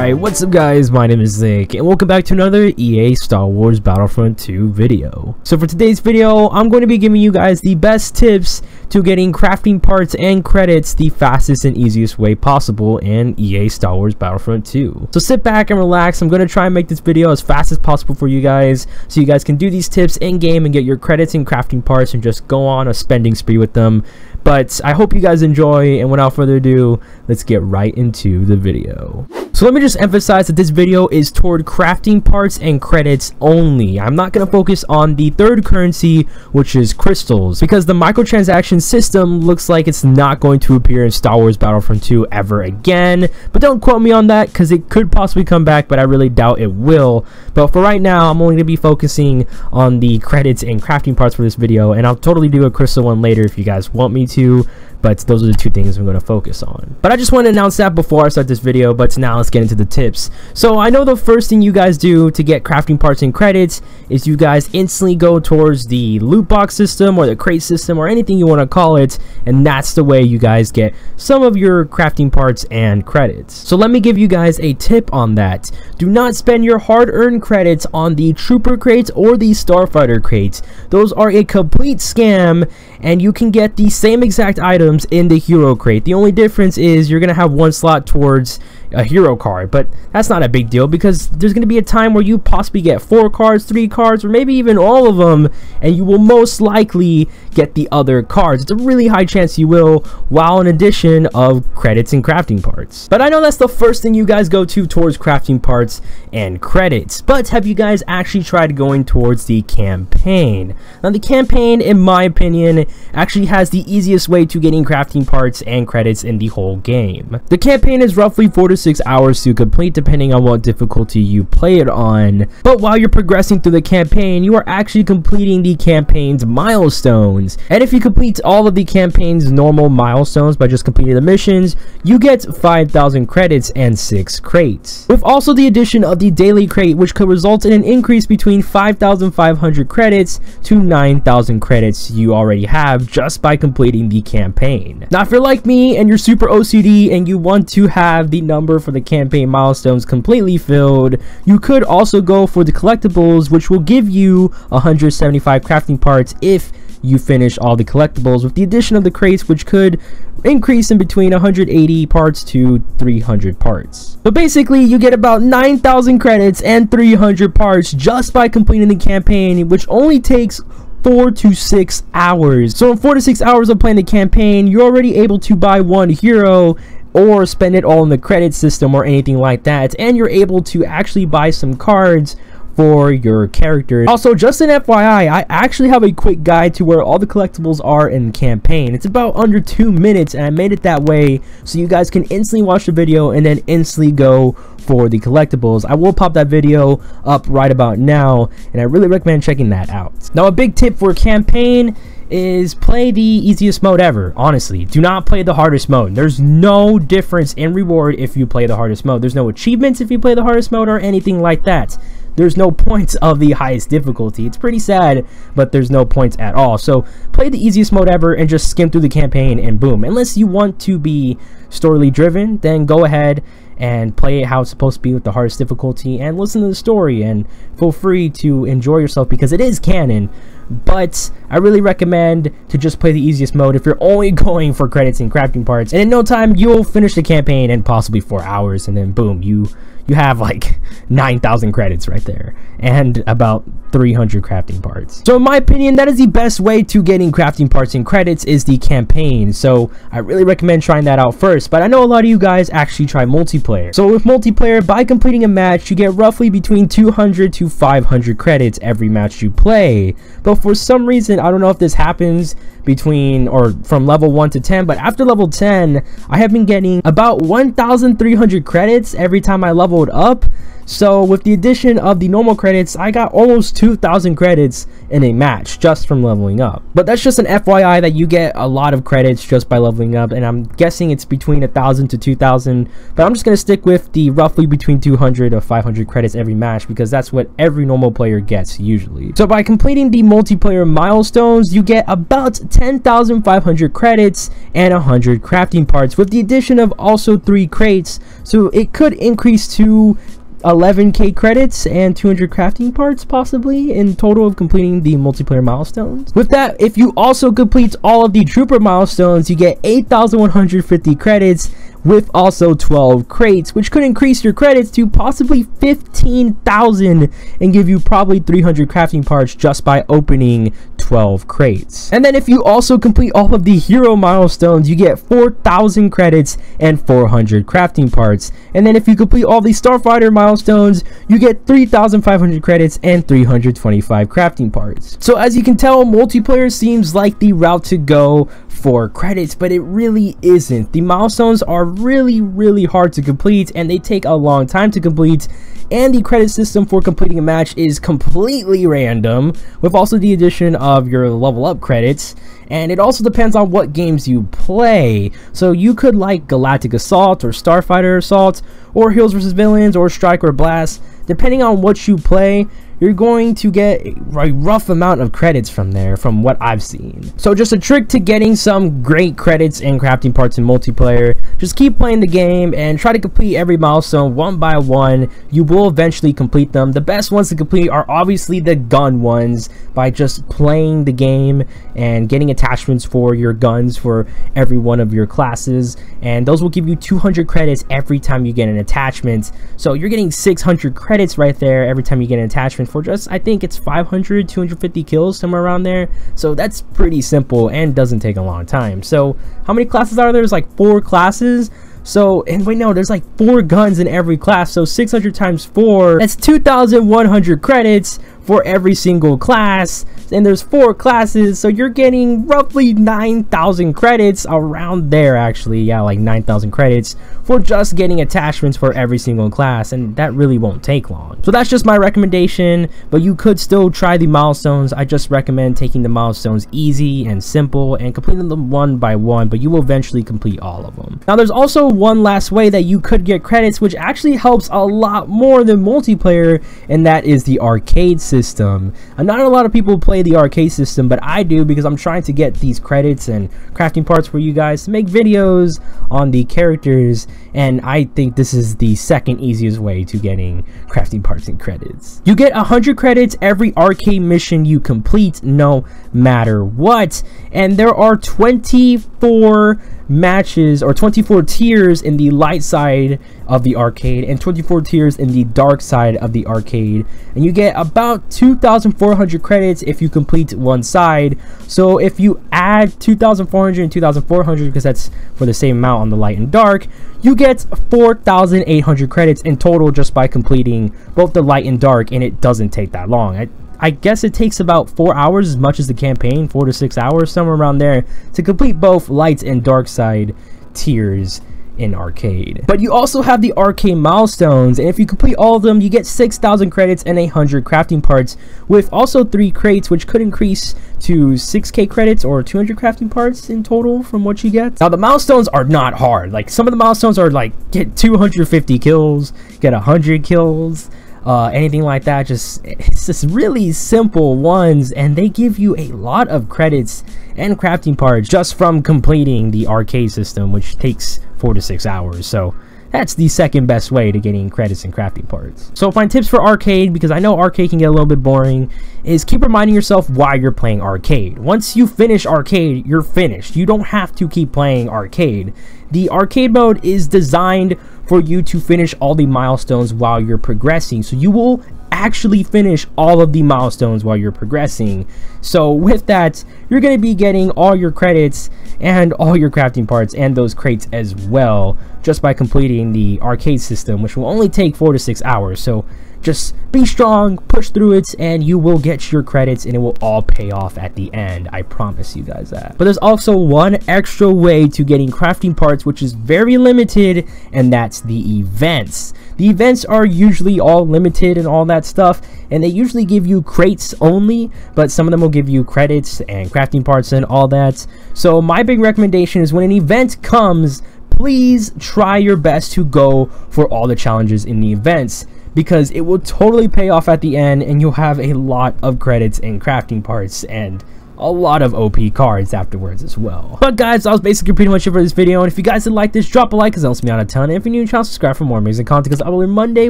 Alright, what's up guys, my name is DezNik, and welcome back to another EA Star Wars Battlefront 2 video. So for today's video, I'm going to be giving you guys the best tips to getting crafting parts and credits the fastest and easiest way possible in EA Star Wars Battlefront 2. So sit back and relax. I'm going to try and make this video as fast as possible for you guys, so you guys can do these tips in game and get your credits and crafting parts and just go on a spending spree with them. But I hope you guys enjoy, and without further ado, let's get right into the video. So let me just emphasize that this video is toward crafting parts and credits only. I'm not going to focus on the third currency, which is crystals, because the microtransaction system looks like it's not going to appear in Star Wars Battlefront 2 ever again. But don't quote me on that, because it could possibly come back, but I really doubt it will. But for right now, I'm only going to be focusing on the credits and crafting parts for this video, and I'll totally do a crystal one later if you guys want me to. But those are the two things I'm going to focus on. But I just want to announce that before I start this video. But now let's get into the tips. So I know the first thing you guys do to get crafting parts and credits is you guys instantly go towards the loot box system or the crate system or anything you want to call it, and that's the way you guys get some of your crafting parts and credits. So let me give you guys a tip on that. Do not spend your hard-earned credits on the trooper crates or the starfighter crates. Those are a complete scam, and you can get the same exact items in the hero crate. The only difference is you're gonna have one slot towards a hero card, but that's not a big deal because there's going to be a time where you possibly get 4 cards, 3 cards, or maybe even all of them, and you will most likely get the other cards. It's a really high chance you will, while in addition of credits and crafting parts. But I know that's the first thing you guys go to towards crafting parts and credits, but have you guys actually tried going towards the campaign? Now the campaign, in my opinion, actually has the easiest way to getting crafting parts and credits in the whole game. The campaign is roughly 4 to 6 hours to complete depending on what difficulty you play it on, but while you're progressing through the campaign, you are actually completing the campaign's milestones. And if you complete all of the campaign's normal milestones by just completing the missions, you get 5,000 credits and 6 crates, with also the addition of the daily crate, which could result in an increase between 5,500 credits to 9,000 credits you already have just by completing the campaign. Now if you're like me and you're super OCD and you want to have the number for the campaign milestones completely filled, you could also go for the collectibles, which will give you 175 crafting parts if you finish all the collectibles, with the addition of the crates, which could increase in between 180 parts to 300 parts. So basically you get about 9,000 credits and 300 parts just by completing the campaign, which only takes 4 to 6 hours. So in 4 to 6 hours of playing the campaign, you're already able to buy one hero or spend it all in the credit system or anything like that, and you're able to actually buy some cards for your character. Also, just an FYI, I actually have a quick guide to where all the collectibles are in the campaign. It's about under 2 minutes, and I made it that way so you guys can instantly watch the video and then instantly go for the collectibles. I will pop that video up right about now, and I really recommend checking that out. Now a big tip for campaign is play the easiest mode ever. Honestly, do not play the hardest mode. There's no difference in reward if you play the hardest mode. There's no achievements if you play the hardest mode or anything like that. There's no points of the highest difficulty. It's pretty sad, but there's no points at all. So play the easiest mode ever and just skim through the campaign and boom. Unless you want to be story driven, then go ahead and play it how it's supposed to be with the hardest difficulty and listen to the story and feel free to enjoy yourself because it is canon. But I really recommend to just play the easiest mode if you're only going for credits and crafting parts, and in no time you'll finish the campaign in possibly 4 hours, and then boom, you have like 9,000 credits right there and about 300 crafting parts. So in my opinion, that is the best way to getting crafting parts and credits is the campaign. So I really recommend trying that out first, but I know a lot of you guys actually try multiplayer. So with multiplayer, by completing a match, you get roughly between 200 to 500 credits every match you play. But for some reason, I don't know if this happens between or from level 1 to 10, but after level 10, I have been getting about 1,300 credits every time I leveled up. So with the addition of the normal credits, I got almost 2,000 credits in a match just from leveling up. But that's just an FYI that you get a lot of credits just by leveling up, and I'm guessing it's between 1,000 to 2,000, but I'm just going to stick with the roughly between 200 to 500 credits every match because that's what every normal player gets usually. So by completing the multiplayer milestones, you get about 10,500 credits and 100 crafting parts with the addition of also 3 crates, so it could increase to 11k credits and 200 crafting parts possibly in total of completing the multiplayer milestones. With that, if you also complete all of the trooper milestones, you get 8,150 credits with also 12 crates, which could increase your credits to possibly 15,000 and give you probably 300 crafting parts just by opening 12 crates. And then if you also complete all of the hero milestones, you get 4,000 credits and 400 crafting parts. And then if you complete all the starfighter milestones, you get 3,500 credits and 325 crafting parts. So as you can tell, multiplayer seems like the route to go for credits, but it really isn't. The milestones are really hard to complete and they take a long time to complete, and the credit system for completing a match is completely random, with also the addition of your level up credits, and it also depends on what games you play. So you could like Galactic Assault or Starfighter Assault or Heroes vs Villains or Strike or Blast. Depending on what you play, you're going to get a rough amount of credits from there, from what I've seen. So just a trick to getting some great credits and crafting parts in multiplayer: just keep playing the game and try to complete every milestone one by one. You will eventually complete them. The best ones to complete are obviously the gun ones, by just playing the game and getting attachments for your guns for every one of your classes, and those will give you 200 credits every time you get an attachment. So you're getting 600 credits right there every time you get an attachment for just, I think it's 250 kills, somewhere around there. So that's pretty simple and doesn't take a long time. So how many classes are there? There's like 4 classes. So, and wait, no, there's like 4 guns in every class, so 600 times 4, that's 2,100 credits for every single class, and there's 4 classes, so you're getting roughly 9,000 credits, around there actually, yeah, like 9,000 credits for just getting attachments for every single class, and that really won't take long. So that's just my recommendation, but you could still try the milestones. I just recommend taking the milestones easy and simple and completing them one by one, but you will eventually complete all of them. Now there's also one last way that you could get credits, which actually helps a lot more than multiplayer, and that is the arcade system. And not a lot of people play the arcade system, but I do, because I'm trying to get these credits and crafting parts for you guys to make videos on the characters, and I think this is the second easiest way to getting crafting parts and credits. You get 100 credits every arcade mission you complete, no matter what, and there are 24 matches or 24 tiers in the light side of the arcade and 24 tiers in the dark side of the arcade, and you get about 2,400 credits if you complete one side. So if you add 2,400 and 2,400, because that's for the same amount on the light and dark, you get 4,800 credits in total just by completing both the light and dark, and it doesn't take that long. I guess it takes about 4 hours, as much as the campaign, 4 to 6 hours, somewhere around there, to complete both light and dark side tiers in arcade. But you also have the arcade milestones, and if you complete all of them, you get 6,000 credits and 100 crafting parts, with also 3 crates, which could increase to 6k credits or 200 crafting parts in total from what you get. Now the milestones are not hard. Like, some of the milestones are like get 250 kills, get 100 kills, anything like that. It's just really simple ones, and they give you a lot of credits and crafting parts just from completing the arcade system, which takes 4 to 6 hours. So that's the second best way to getting credits and crafting parts. So my tips for arcade, because I know arcade can get a little bit boring, is keep reminding yourself why you're playing arcade. Once you finish arcade, you're finished. You don't have to keep playing arcade. The arcade mode is designed for you to finish all the milestones while you're progressing, so you will actually finish all of the milestones while you're progressing. So with that, you're going to be getting all your credits and all your crafting parts and those crates as well, just by completing the arcade system, which will only take 4 to 6 hours. So just be strong, push through it, and you will get your credits, and it will all pay off at the end. I promise you guys that. But there's also one extra way to getting crafting parts, which is very limited, and that's the events. The events are usually all limited and all that stuff, and they usually give you crates only, but some of them will give you credits and crafting parts and all that. So my big recommendation is when an event comes, please try your best to go for all the challenges in the events, because it will totally pay off at the end and you'll have a lot of credits and crafting parts and a lot of OP cards afterwards as well. But guys, that was basically pretty much it for this video, and if you guys did like this, drop a like because it helps me out a ton. And if you're new to the channel, subscribe for more amazing content because I upload Monday,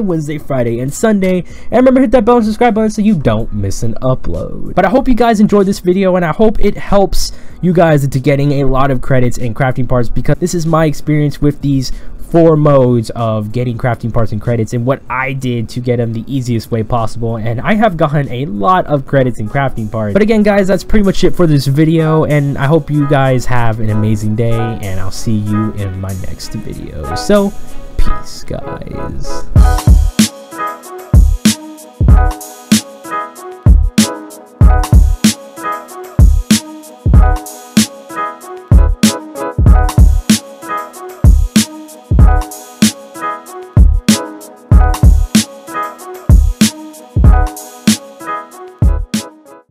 Wednesday, Friday, and Sunday. And remember, hit that bell and subscribe button so you don't miss an upload. But I hope you guys enjoyed this video, and I hope it helps you guys into getting a lot of credits and crafting parts, because this is my experience with these 4 modes of getting crafting parts and credits and what I did to get them the easiest way possible, and I have gotten a lot of credits and crafting parts. But again guys, that's pretty much it for this video, and I hope you guys have an amazing day, and I'll see you in my next video. So peace guys.